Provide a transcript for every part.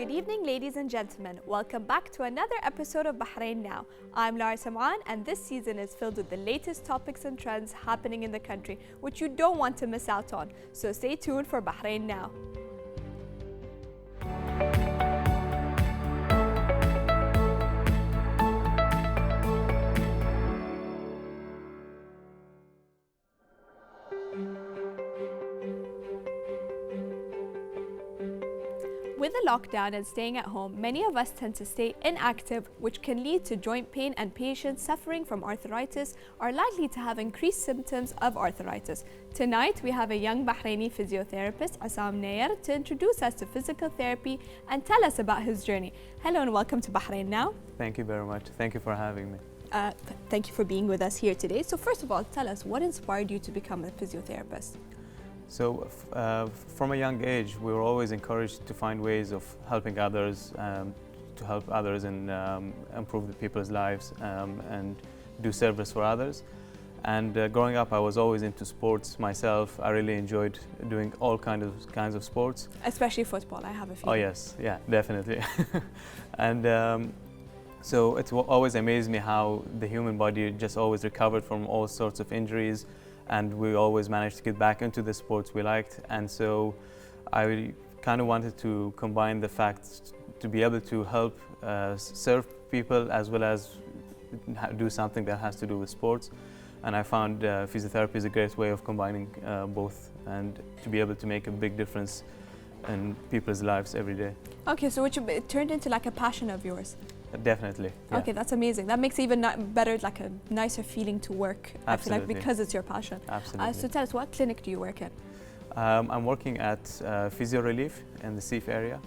Good evening, ladies and gentlemen. Welcome back to another episode of Bahrain Now. I'm Lara Sam'an, and this season is filled with the latest topics and trends happening in the country, which you don't want to miss out on. So stay tuned for Bahrain Now. With the lockdown and staying at home, many of us tend to stay inactive, which can lead to joint pain, and patients suffering from arthritis are likely to have increased symptoms of arthritis. Tonight, we have a young Bahraini physiotherapist, Assam Nair, to introduce us to physical therapy and tell us about his journey. Hello and welcome to Bahrain Now. Thank you very much. Thank you for having me. Thank you for being with us here today. So first of all, tell us, what inspired you to become a physiotherapist? So from a young age, we were always encouraged to find ways of helping others, to help others and improve the people's lives and do service for others. And growing up, I was always into sports myself. I really enjoyed doing all kinds of sports. Especially football, I have a few. Oh yes, yeah, definitely. And so it always amazed me how the human body just always recovered from all sorts of injuries, and we always managed to get back into the sports we liked. And so I kind of wanted to combine the fact to be able to help serve people as well as do something that has to do with sports. And I found physiotherapy is a great way of combining both and to be able to make a big difference in people's lives every day. Okay, so it turned into like a passion of yours. Definitely. Yeah. Okay, that's amazing. That makes it even better, like a nicer feeling to work. Absolutely. I feel like because it's your passion. Absolutely. So tell us, what clinic do you work in? I'm working at Physio Relief in the SEEF area.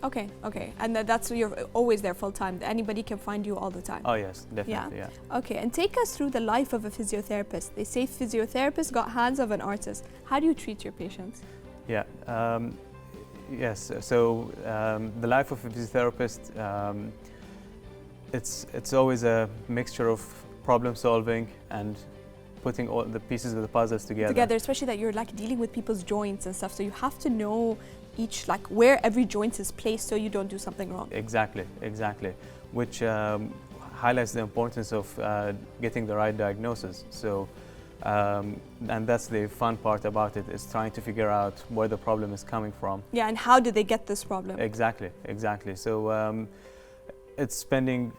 Okay, and that's you're always there full time. Anybody can find you all the time. Oh yes, definitely. Yeah. Okay, and take us through the life of a physiotherapist. They say physiotherapists got hands of an artist. How do you treat your patients? Yeah. Yes. So the life of a physiotherapist. It's always a mixture of problem solving and putting all the pieces of the puzzles together. Especially that you're like dealing with people's joints and stuff, so you have to know each, like where every joint is placed so you don't do something wrong. Exactly, which highlights the importance of getting the right diagnosis. So and that's the fun part about it, is trying to figure out where the problem is coming from. Yeah, and how did they get this problem? Exactly. So it's spending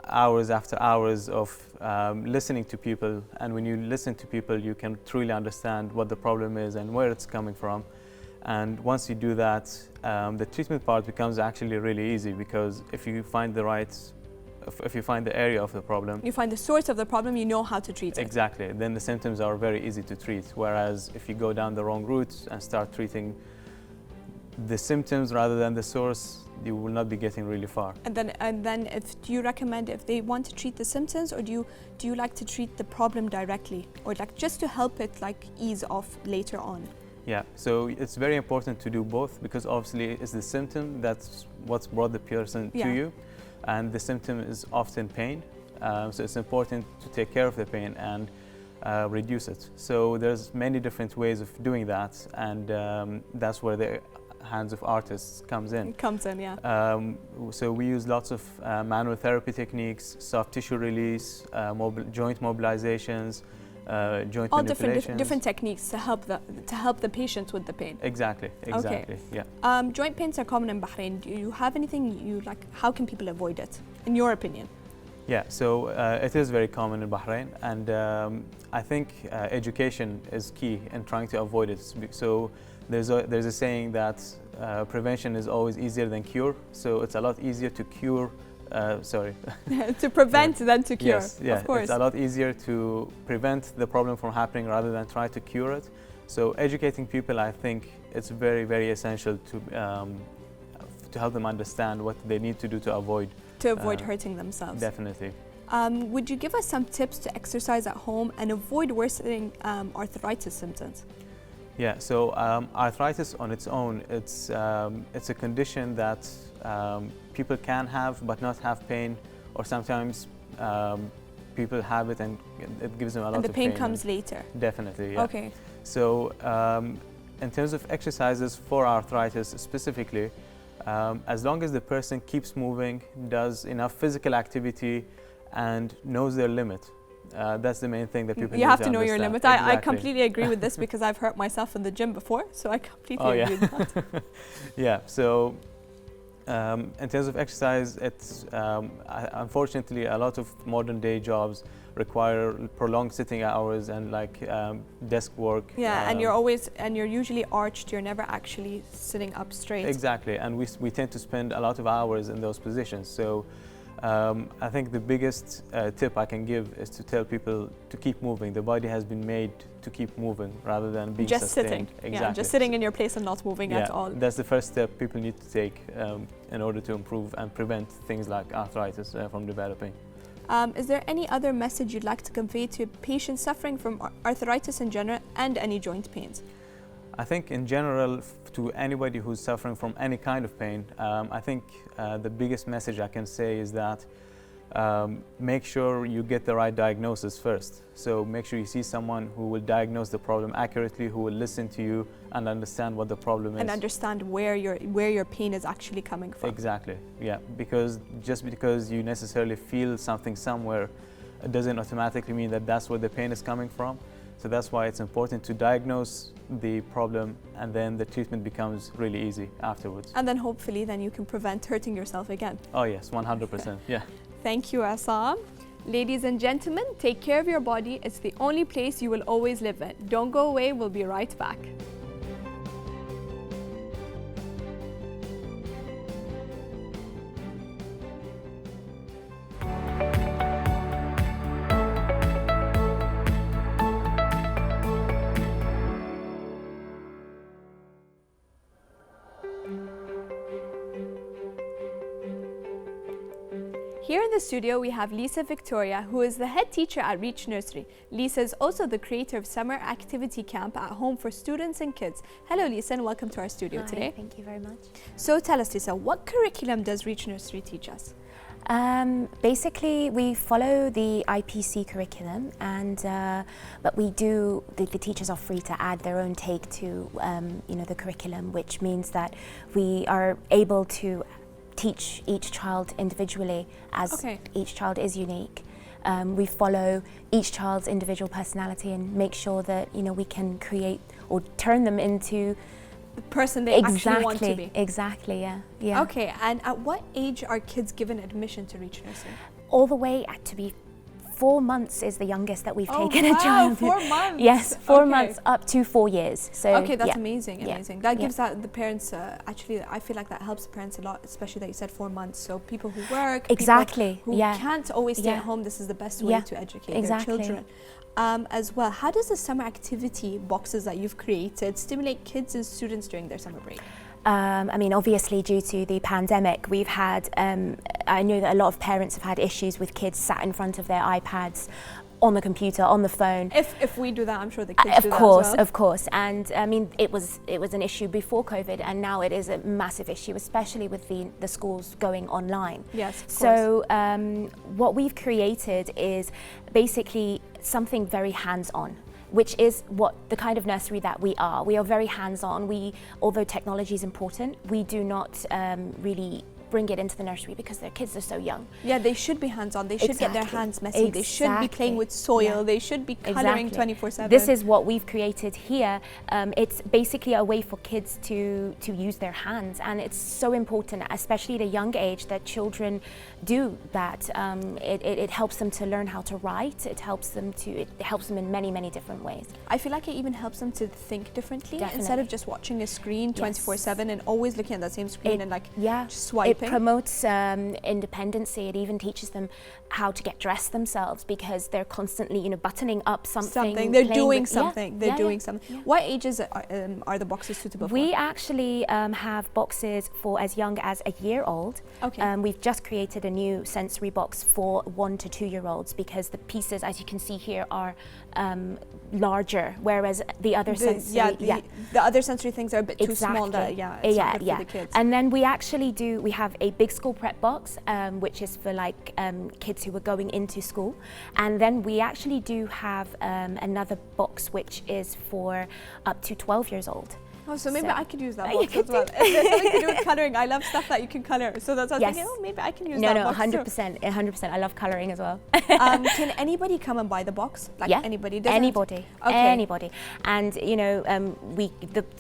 hours after hours of listening to people, and when you listen to people, you can truly understand what the problem is and where it's coming from. And once you do that, the treatment part becomes actually really easy, because if you find the area of the problem, you find the source of the problem, you know how to treat it. Exactly. Then the symptoms are very easy to treat. Whereas if you go down the wrong route and start treating the symptoms rather than the source, you will not be getting really far. And then do you recommend, if they want to treat the symptoms, or do you like to treat the problem directly, or like just to help it like ease off later on? Yeah, so it's very important to do both, because obviously it's the symptom that's what's brought the person to you, and the symptom is often pain. So it's important to take care of the pain and reduce it. So there's many different ways of doing that, and that's where the hands of artists comes in. So we use lots of manual therapy techniques, soft tissue release, joint mobilizations, joint all manipulations. different techniques to help the patients with the pain. Exactly. Okay. Yeah. Joint pains are common in Bahrain. Do you have anything you like? How can people avoid it, in your opinion? Yeah, so it is very common in Bahrain, and I think education is key in trying to avoid it. So there's a saying that prevention is always easier than cure. So it's a lot easier to cure. To prevent than to cure. Yes, yeah, of course. It's a lot easier to prevent the problem from happening rather than try to cure it. So educating people, I think it's very, very essential to help them understand what they need to do to avoid hurting themselves. Definitely. Would you give us some tips to exercise at home and avoid worsening arthritis symptoms? Yeah, so arthritis on its own, it's a condition that people can have but not have pain, or sometimes people have it and it gives them a lot of pain. And the pain comes later. Definitely, yeah. Okay. So in terms of exercises for arthritis specifically, As long as the person keeps moving, does enough physical activity, and knows their limit. That's the main thing that people need You have to know your understand. limit. Exactly. I completely agree with this because I've hurt myself in the gym before, so I completely agree with that. Yeah, so in terms of exercise, it's unfortunately a lot of modern day jobs require prolonged sitting hours and desk work. Yeah, and you're usually arched. You're never actually sitting up straight. Exactly, and we tend to spend a lot of hours in those positions. So I think the biggest tip I can give is to tell people to keep moving. The body has been made to keep moving rather than being just sustained. sitting. Exactly. Yeah, just sitting in your place and not moving at all. That's the first step people need to take in order to improve and prevent things like arthritis from developing. Is there any other message you'd like to convey to patients suffering from arthritis in general and any joint pains? I think in general, to anybody who's suffering from any kind of pain, I think the biggest message I can say is that make sure you get the right diagnosis first. So make sure you see someone who will diagnose the problem accurately, who will listen to you and understand what the problem is. And understand where your pain is actually coming from. Exactly, yeah. Because just because you necessarily feel something somewhere, it doesn't automatically mean that that's where the pain is coming from. So that's why it's important to diagnose the problem, and then the treatment becomes really easy afterwards. And then hopefully then you can prevent hurting yourself again. Oh yes, 100%, yeah. Thank you, Assam. Ladies and gentlemen, take care of your body. It's the only place you will always live in. Don't go away, we'll be right back. Here in the studio, we have Lisa Victoria, who is the head teacher at Reach Nursery. Lisa is also the creator of Summer Activity Camp at home for students and kids. Hello, Lisa, and welcome to our studio today. Thank you very much. So tell us, Lisa, what curriculum does Reach Nursery teach us? Basically, we follow the IPC curriculum, and but we do. The teachers are free to add their own take to the curriculum, which means that we are able to teach each child individually, as each child is unique. We follow each child's individual personality and make sure that we can create or turn them into the person they actually want to be. Exactly, yeah. Okay, and at what age are kids given admission to Reach Nursery? All the way to be 4 months is the youngest that we've taken a child. 4 months. Yes, 4 months up to 4 years. So okay, that's amazing. That gives the parents actually. I feel like that helps the parents a lot, especially that you said 4 months. So people who work, exactly, people who can't always stay at home, this is the best way to educate their children. As well, how does the summer activity boxes that you've created stimulate kids and students during their summer break? Obviously due to the pandemic, we've had, I know that a lot of parents have had issues with kids sat in front of their iPads, on the computer, on the phone. If we do that, I'm sure the kids do that as well. Of course. And it was an issue before COVID, and now it is a massive issue, especially with the schools going online. Yes, of course. So what we've created is basically something very hands-on, which is what the kind of nursery that we are. We are very hands-on. Although technology is important, we do not really bring it into the nursery because their kids are so young. Yeah, they should be hands-on. They should get their hands messy. They should be playing with soil. They should be coloring 24/7. This is what we've created here. It's basically a way for kids to use their hands, and it's so important, especially at a young age, that children do that. It helps them to learn how to write. It helps them in many different ways. I feel like it even helps them to think differently. Instead of just watching a screen 24/7 and always looking at that same screen and just swiping. It promotes independency. It even teaches them how to get dressed themselves because they're constantly, buttoning up something. They're doing something. They're doing something. What ages are the boxes suitable for? We actually have boxes for as young as a year old. Okay. We've just created a new sensory box for 1 to 2 year olds because the pieces, as you can see here, are larger, whereas the other the other sensory things are a bit too small. For the kids. And then we have a big school prep box, which is for kids who are going into school, and then we actually do have another box which is for up to 12 years old. Oh, so maybe I could use that You box could as well. If there's something to do with coloring, I love stuff that you can color. So that's why I was thinking, oh, maybe I can use that box too. 100%. I love colouring as well. Can anybody come and buy the box? Like anybody? Anybody. Okay. Anybody. And you know,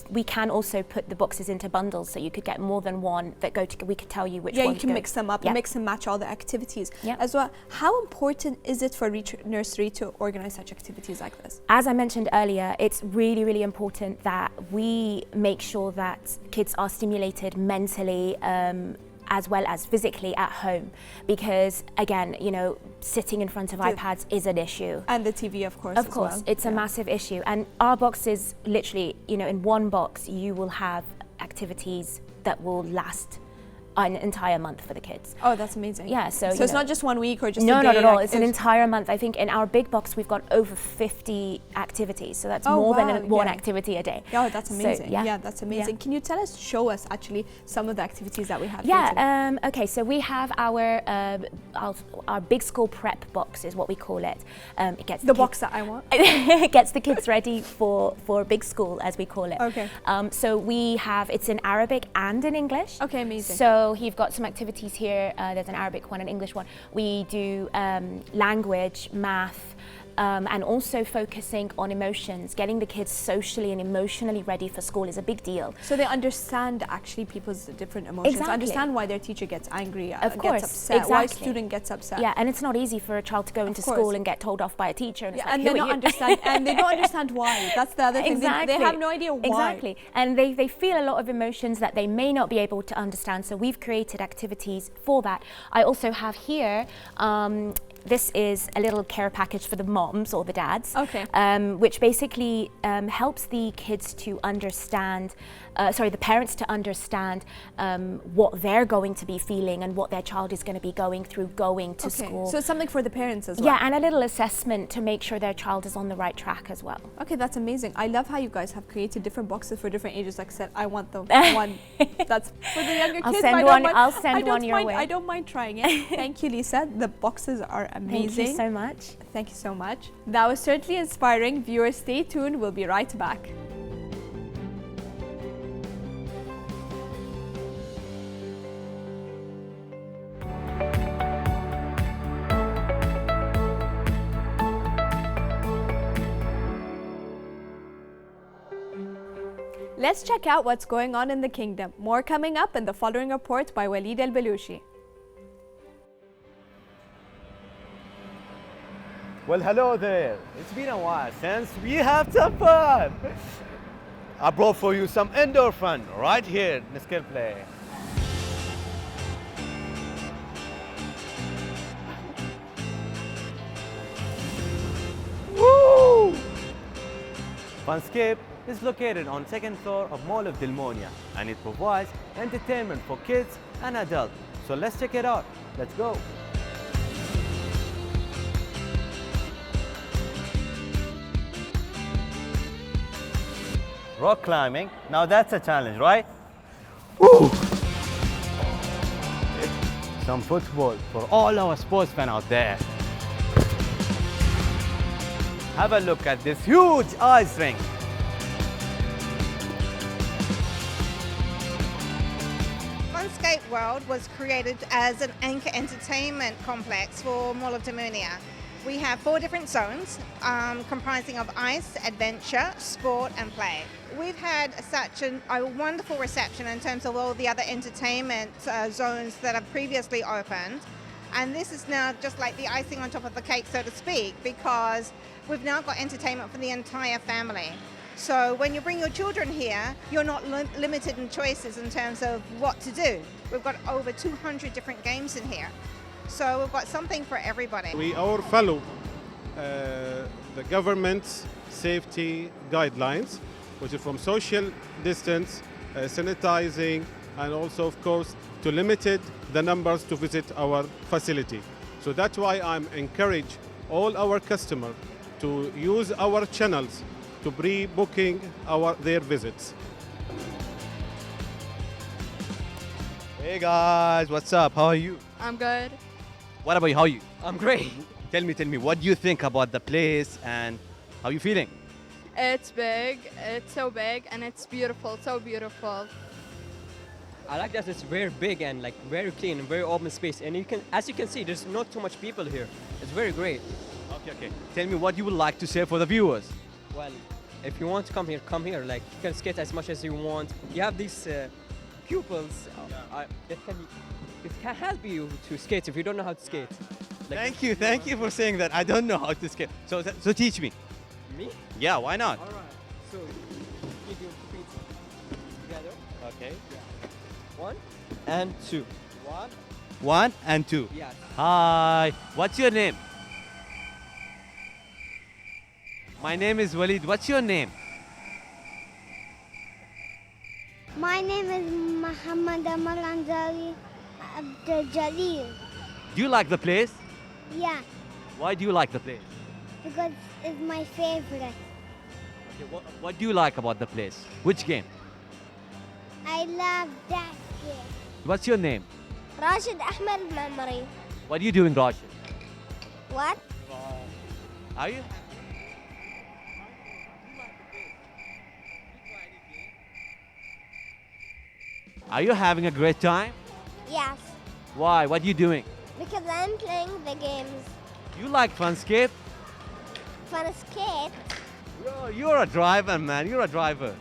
we can also put the boxes into bundles, so you could get more than one that go to. We could tell you which one. Yeah, you can mix them up, mix and match all the activities as well. How important is it for Reach Nursery to organize such activities like this? As I mentioned earlier, it's really, really important that we make sure that kids are stimulated mentally as well as physically at home, because again, you know, sitting in front of iPads is an issue. And the TV, of course. Of course, it's a massive issue. And our box is literally, you know, in one box you will have activities that will last an entire month for the kids. Oh, that's amazing. Yeah, so it's not just 1 week or just no, a day. not at all. It's an entire month. I think in our big box we've got over 50 activities, so that's more than one activity a day. Oh, that's amazing. So, yeah, that's amazing. Can you show us actually some of the activities that we have? Yeah. Okay. So we have our big school prep box is what we call it. It gets the box that I want. It gets the kids ready for big school, as we call it. Okay. So we have it's in Arabic and in English. Okay, amazing. So you've got some activities here. There's an Arabic one, an English one. We do language, math, and also focusing on emotions. Getting the kids socially and emotionally ready for school is a big deal. So they understand actually people's different emotions. Exactly. Understand why their teacher gets angry, of course, gets upset, exactly. why a student gets upset. Yeah, and it's not easy for a child to go into school and get told off by a teacher. And, and they don't understand, and they don't understand why. That's the other thing. Exactly. They have no idea why. Exactly, and they feel a lot of emotions that they may not be able to understand. So we've created activities for that. I also have here. This is a little care package for the moms or the dads, which basically helps the kids to understand, the parents to understand what they're going to be feeling and what their child is going to be going through going to school. So it's something for the parents as well. Yeah, and a little assessment to make sure their child is on the right track as well. Okay, that's amazing. I love how you guys have created different boxes for different ages. Like I said, I want the one that's for the younger kids. I'll send one your way. I don't mind trying it. Thank you, Lisa. The boxes are amazing. Thank you so much. Thank you so much. That was certainly inspiring. Viewers, stay tuned. We'll be right back. Let's check out what's going on in the kingdom. More coming up in the following report by Walid Al-Balushi. Well, hello there. It's been a while since we have some fun. I brought for you some indoor fun right here in Skill Play. Woo! Funscape is located on second floor of Mall of Dilmonia, and it provides entertainment for kids and adults. So let's check it out. Let's go. Rock climbing, now that's a challenge, right? Woo! Some football for all our sports fans out there. Have a look at this huge ice rink. Funscape World was created as an anchor entertainment complex for Mall of Dilmonia. We have 4 different zones comprising of ice, adventure, sport and play. We've had such a wonderful reception in terms of all the other entertainment zones that have previously opened. And this is now just like the icing on top of the cake, so to speak, because we've now got entertainment for the entire family. So when you bring your children here, you're not limited in choices in terms of what to do. We've got over 200 different games in here. So we've got something for everybody. We all follow the government's safety guidelines, which is from social distance, sanitizing, and also, of course, to limit the numbers to visit our facility. So that's why I'm encourage all our customers to use our channels to pre-booking their visits. Hey guys, what's up? How are you? I'm good. What about you? How are you? I'm great. Tell me, what do you think about the place and how you feeling? It's big, it's so big, and it's beautiful, so beautiful. I like that it's very big and like very clean and very open space. And you can, as you can see, there's not too much people here. It's very great. Okay. Tell me what you would like to say for the viewers. Well, if you want to come here, come here. Like you can skate as much as you want. You have these pupils it can help you to skate if you don't know how to skate. Like, Thank you for saying that. I don't know how to skate. So teach me. Me? Yeah, why not? All right. So keep your feet together. Okay. Yeah. 1 and 2. 1 and 2. Yes. Hi. What's your name? My name is Walid. What's your name? My name is Muhammad Amal Anzari Abdul Jalil. Do you like the place? Yeah, Why do you like the place? because it's my favorite. Okay, what do you like about the place? Which game? I love that game. What's your name? Rashid Ahmed Mamari. What are you doing, Rashid? What? Are you? Are you having a great time? Yes, Why? What are you doing? because I'm playing the games. You like Funscape? Fun skate. You're a driver, man. You're a driver.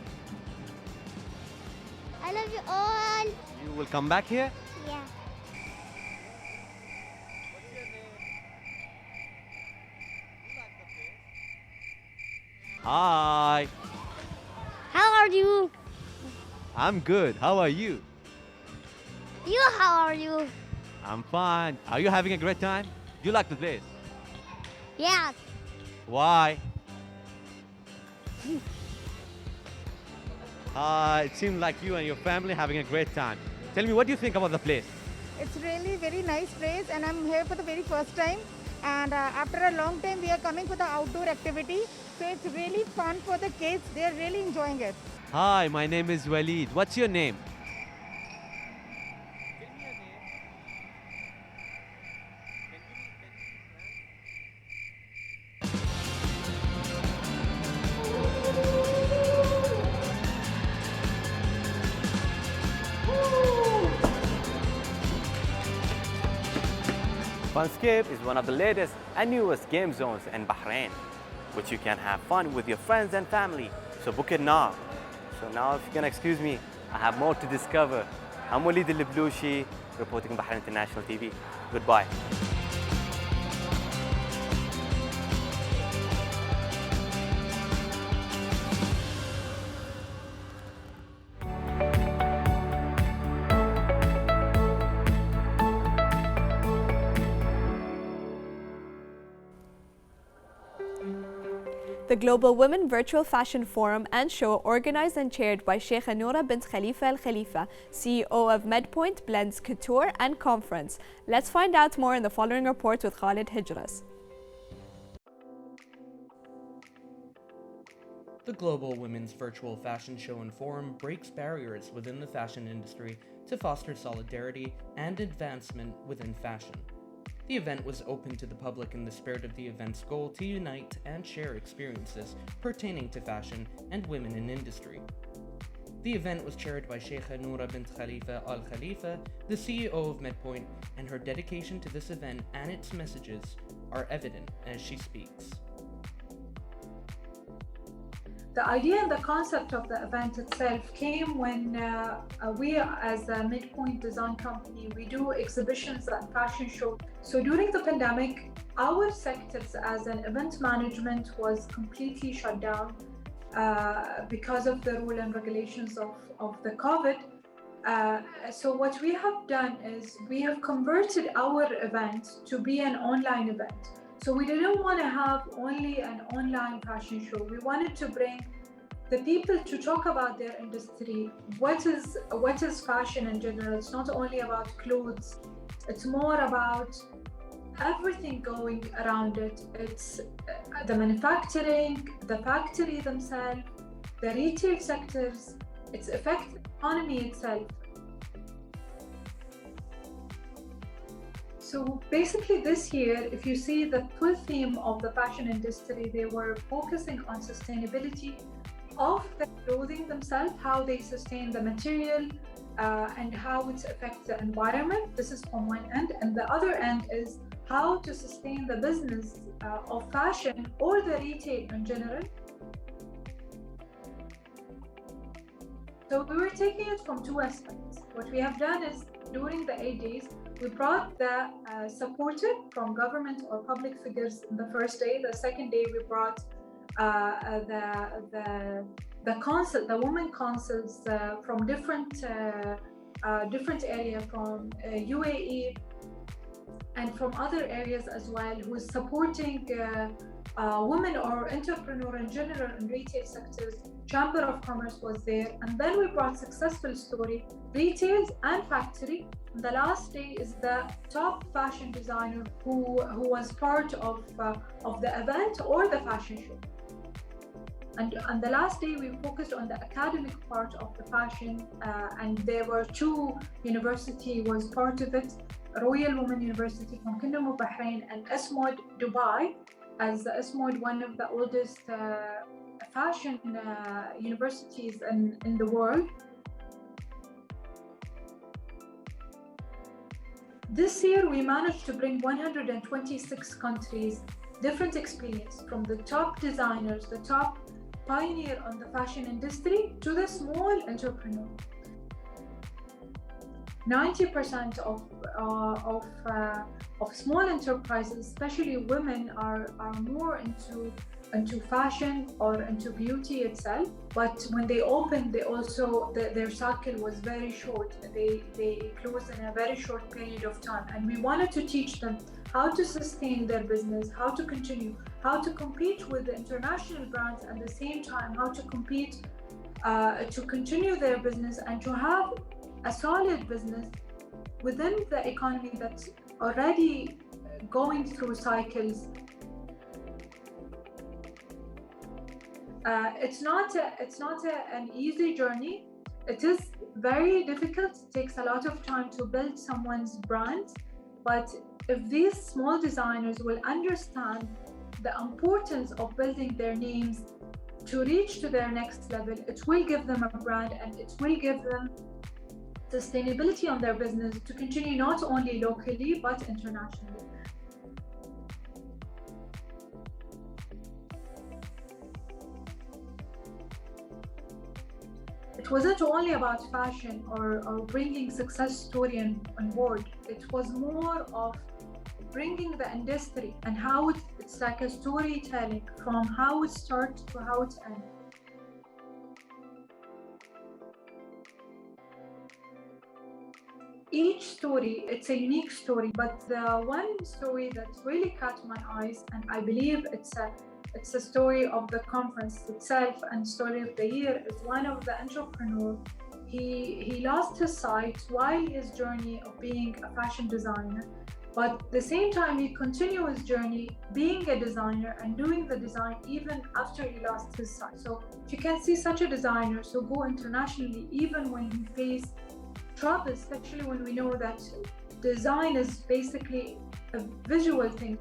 I love you all. You will come back here? Yeah. Hi. How are you? I'm good. How are you? How are you? I'm fine. Are you having a great time? Do you like the place? Yes. Why? It seems like you and your family having a great time. Tell me, what do you think about the place? It's really very nice place and I'm here for the very first time. And after a long time, we are coming for the outdoor activity. So it's really fun for the kids. They're really enjoying it. Hi, my name is Walid. What's your name? Funscape is one of the latest and newest game zones in Bahrain, which you can have fun with your friends and family. So book it now. So now, if you can excuse me, I have more to discover. I'm Walid al-Blushi, reporting Bahrain International TV. Goodbye. The Global Women Virtual Fashion Forum and Show, organized and chaired by Sheikha Noura bint Khalifa Al Khalifa, CEO of MedPoint, blends couture and conference. Let's find out more in the following report with Khalid Hijras. The Global Women's Virtual Fashion Show and Forum breaks barriers within the fashion industry to foster solidarity and advancement within fashion. The event was open to the public in the spirit of the event's goal to unite and share experiences pertaining to fashion and women in industry. The event was chaired by Sheikha Noura bint Khalifa Al Khalifa, the CEO of MedPoint, and her dedication to this event and its messages are evident as she speaks. The idea and the concept of the event itself came when we, as a MedPoint design company, we do exhibitions and fashion shows. So during the pandemic, our sectors as an event management was completely shut down because of the rule and regulations of the COVID. So what we have done is we have converted our event to be an online event. So we didn't want to have only an online fashion show. We wanted to bring the people to talk about their industry. What is fashion in general? It's not only about clothes. It's more about everything going around it. It's the manufacturing, the factory themselves, the retail sectors. It's affecting the economy itself. So basically this year, if you see the full theme of the fashion industry, they were focusing on sustainability of the clothing themselves, how they sustain the material, and how it affects the environment. This is from one end. And the other end is how to sustain the business of fashion or the retail in general. So we were taking it from two aspects. What we have done is during the 8 days, we brought the supported from government or public figures in the first day. The second day, we brought the consul, the women consuls from different areas from UAE and from other areas as well, who is supporting women or entrepreneur in general in retail sectors. Chamber of Commerce was there, and then we brought successful story, retails and factory. And the last day is the top fashion designer who was part of the event or the fashion show. And on the last day, we focused on the academic part of the fashion, and there were two universities was part of it, Royal Women University from Kingdom of Bahrain and ESMOD Dubai, as ESMOD, one of the oldest fashion universities in the world. This year, we managed to bring 126 countries, different experience, from the top designers, the top pioneer on the fashion industry, to the small entrepreneur. 90% of small enterprises, especially women, are more into fashion or into beauty itself. But when they opened, they also their cycle was very short. They closed in a very short period of time, and we wanted to teach them how to sustain their business, how to continue, how to compete with the international brands, at the same time how to compete to continue their business and to have a solid business within the economy that's already going through cycles. It's not an easy journey. It is very difficult. It takes a lot of time to build someone's brand. But if these small designers will understand the importance of building their names to reach to their next level, it will give them a brand, and it will give them sustainability on their business to continue not only locally but internationally. It wasn't only about fashion or bringing success story on board. It was more of bringing the industry and how it's like a storytelling from how it starts to how it ends. Each story, it's a unique story, but the one story that really caught my eyes, and I believe it's a story of the conference itself and story of the year, is one of the entrepreneurs. He lost his sight while his journey of being a fashion designer, but at the same time he continued his journey being a designer and doing the design even after he lost his sight. So if you can see such a designer so go internationally even when he faced trouble, especially when we know that design is basically a visual thing.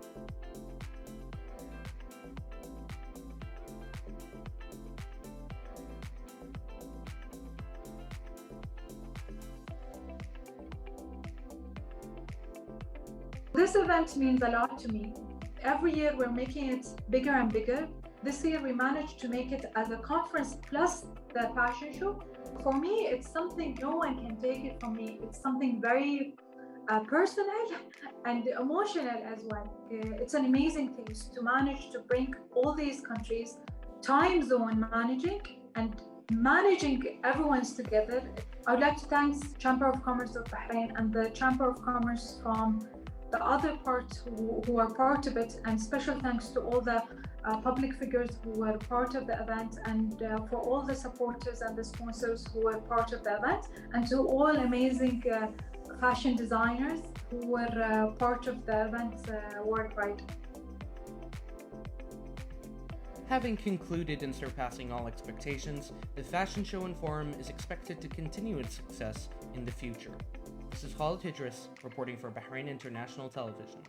This event means a lot to me. Every year we're making it bigger and bigger. This year we managed to make it as a conference plus the fashion show. For me, it's something no one can take it from me. It's something very personal and emotional as well. It's an amazing thing to manage to bring all these countries, time zone managing everyone's together. I would like to thank Chamber of Commerce of Bahrain and the Chamber of Commerce from the other parts who are part of it, and special thanks to all the public figures who were part of the event, and for all the supporters and the sponsors who were part of the event, and to all amazing fashion designers who were part of the event worldwide. Having concluded and surpassing all expectations, the Fashion Show and Forum is expected to continue its success in the future. This is Khalid Idris reporting for Bahrain International Television.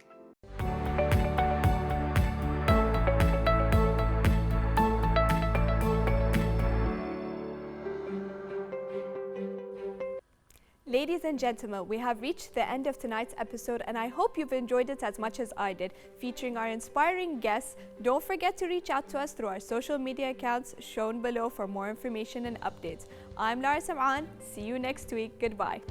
Ladies and gentlemen, we have reached the end of tonight's episode and I hope you've enjoyed it as much as I did, featuring our inspiring guests. Don't forget to reach out to us through our social media accounts shown below for more information and updates. I'm Lara Sam'an. See you next week. Goodbye.